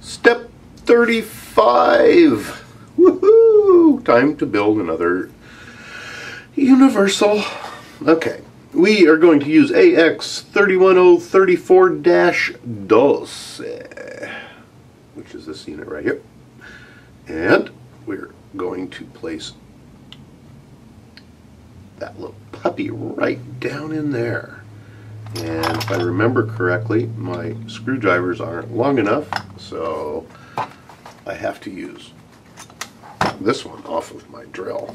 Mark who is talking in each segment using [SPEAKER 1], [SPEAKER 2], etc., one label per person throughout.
[SPEAKER 1] Step 35. Woohoo! Time to build another universal. Okay, we are going to use AX31034-12, which is this unit right here. And we're going to place that little puppy right down in there. And if I remember correctly, my screwdrivers aren't long enough, so I have to use this one off of my drill.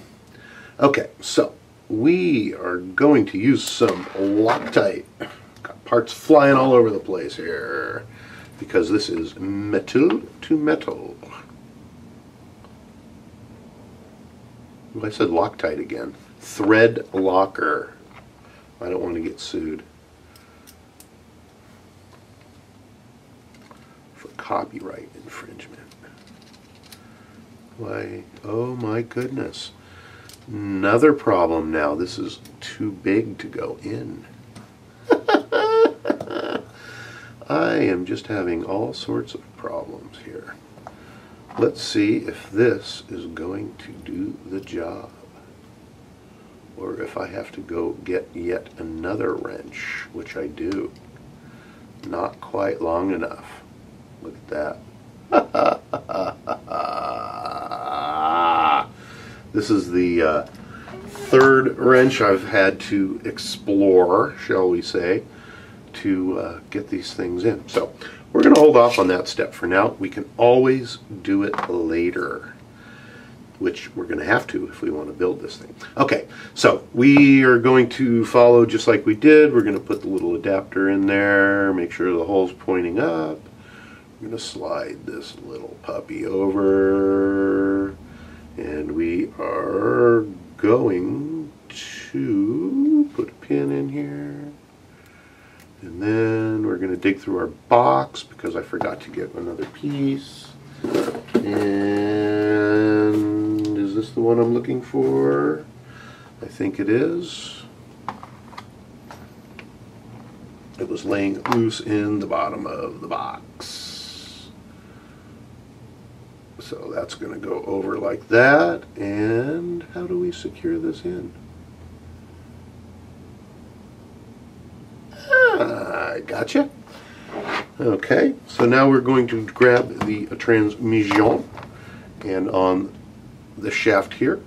[SPEAKER 1] Okay, so we are going to use some Loctite. Got parts flying all over the place here because this is metal to metal. Well, I said Loctite again. Thread locker. I don't want to get sued for copyright infringement. Why, oh my goodness. Another problem now. This is too big to go in. I am just having all sorts of problems here. Let's see if this is going to do the job, or if I have to go get yet another wrench, which I do. Not quite long enough. Look at that. This is the third wrench I've had to explore, shall we say, to get these things in. So we're going to hold off on that step for now. We can always do it later, which we're going to have to if we want to build this thing. Okay, so we are going to follow just like we did. We're going to put the little adapter in there, make sure the hole's pointing up. We're going to slide this little puppy over, and we are going to put a pin in here, and then we're going to dig through our box because I forgot to get another piece. And is this the one I'm looking for? I think it is. It was laying loose in the bottom of the box. So that's going to go over like that. And how do we secure this in? Ah, gotcha. Okay, so now we're going to grab the transmission, and on the shaft here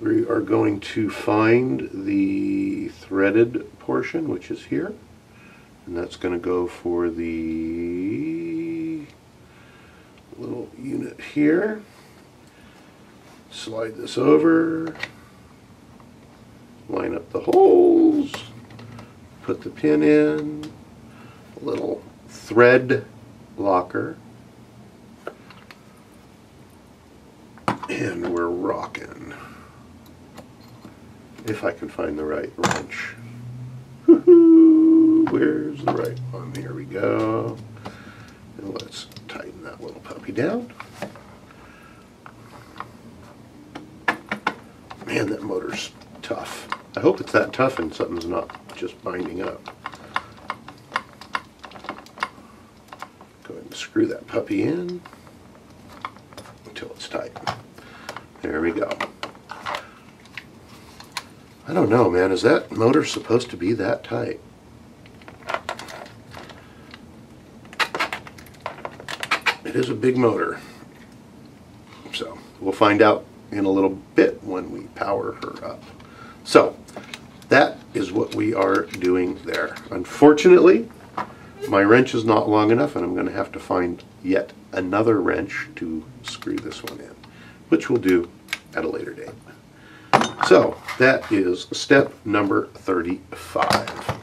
[SPEAKER 1] we are going to find the threaded portion, which is here, and that's going to go for the little unit here. Slide this over, line up the holes, put the pin in, a little thread locker, and we're rocking. If I can find the right wrench. Woohoo! Where's the right one? Here we go. And let's tighten that little puppy down. Man, that motor's tough. I hope it's that tough and something's not just binding up. Go ahead and screw that puppy in until it's tight. There we go. I don't know, man. Is that motor supposed to be that tight? It is a big motor. So we'll find out in a little bit when we power her up. So that is what we are doing there. Unfortunately, my wrench is not long enough, and I'm going to have to find yet another wrench to screw this one in, which we'll do at a later date. So that is step number 35.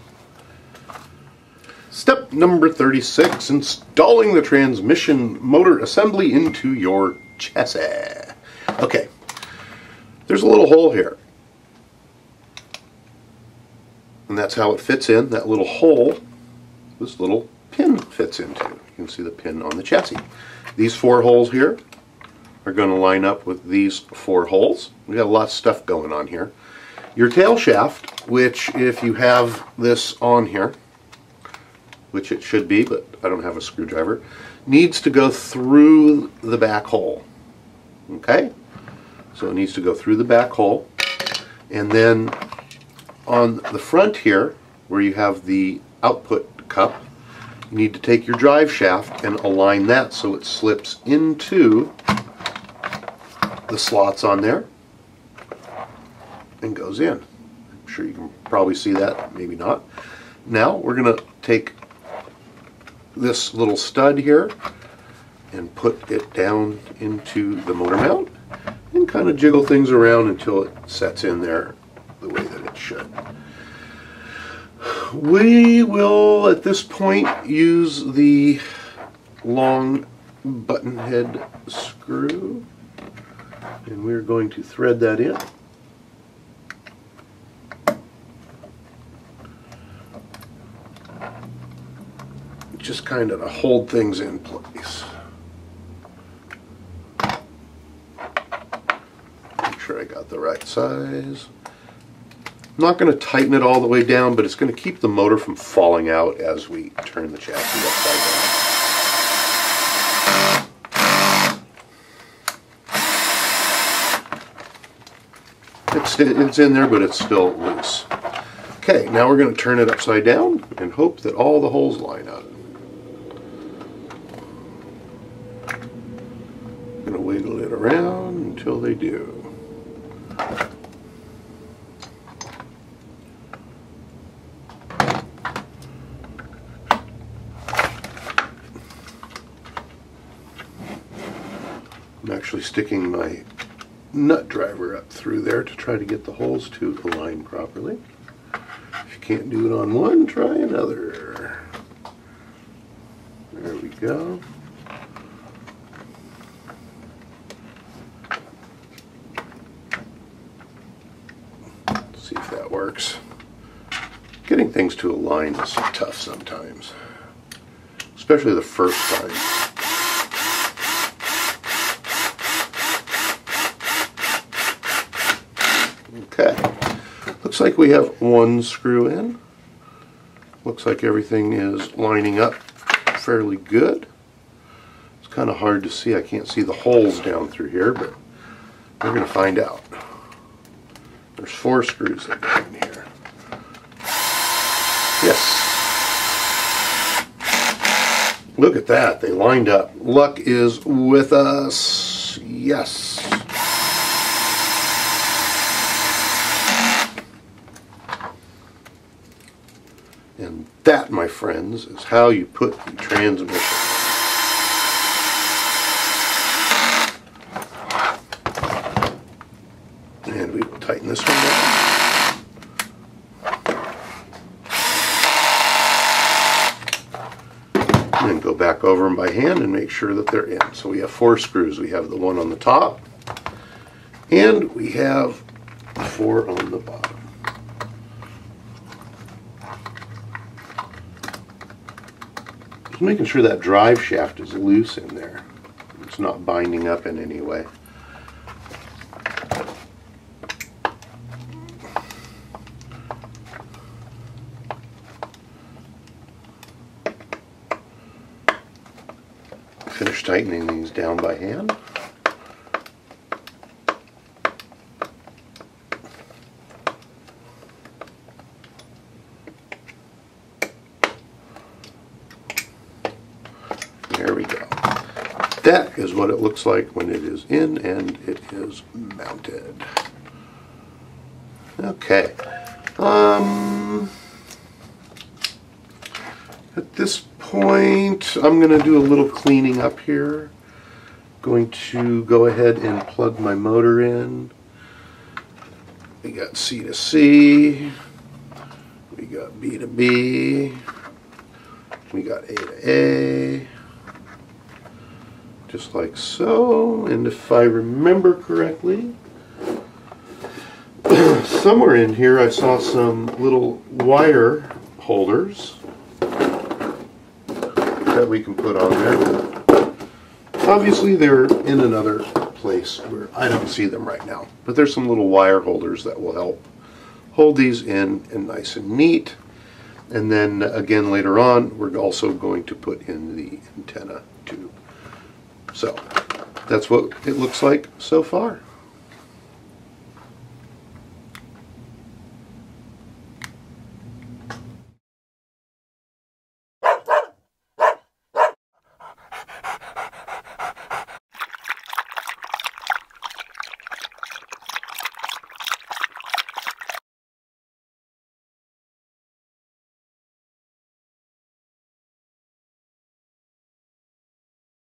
[SPEAKER 1] Step number 36, installing the transmission motor assembly into your chassis. Okay, there's a little hole here, and that's how it fits in. That little hole, this little pin fits into. You can see the pin on the chassis. These four holes here are going to line up with these four holes. We got a lot of stuff going on here. Your tail shaft, which if you have this on here, which it should be, but I don't have a screwdriver, needs to go through the back hole. Okay? So it needs to go through the back hole. And then on the front here, where you have the output cup, you need to take your drive shaft and align that so it slips into the slots on there and goes in. I'm sure you can probably see that, maybe not. Now we're going to take this little stud here and put it down into the motor mount and kind of jiggle things around until it sets in there the way that it should. We will at this point use the long button head screw, and we're going to thread that in. Just kind of to hold things in place. Make sure I got the right size. I'm not going to tighten it all the way down, but it's going to keep the motor from falling out as we turn the chassis upside down. It's in there, but it's still loose. Okay, now we're going to turn it upside down and hope that all the holes line up. I'm going to wiggle it around until they do. I'm actually sticking my nut driver up through there to try to get the holes to align properly. If you can't do it on one, try another. There we go. Let's see if that works. Getting things to align is tough sometimes, especially the first time. Okay, looks like we have one screw in. Looks like everything is lining up fairly good. It's kind of hard to see. I can't see the holes down through here, but we're going to find out. There's 4 screws that go in here. Yes. Look at that. They lined up. Luck is with us. Yes. And that, my friends, is how you put the transmission. And we will tighten this one down. And then go back over them by hand and make sure that they're in. So we have 4 screws. We have the one on the top, and we have 4 on the bottom. Just making sure that drive shaft is loose in there. It's not binding up in any way. Finish tightening these down by hand. There we go. That is what it looks like when it is in and it is mounted. Okay. At this point, I'm going to do a little cleaning up here. Going to go ahead and plug my motor in. We got C to C. We got B to B. We got A to A. Just like so. And if I remember correctly, somewhere in here I saw some little wire holders that we can put on there. Obviously they're in another place where I don't see them right now, but there's some little wire holders that will help hold these in and nice and neat. And then again later on, we're also going to put in the antenna tube. So that's what it looks like so far.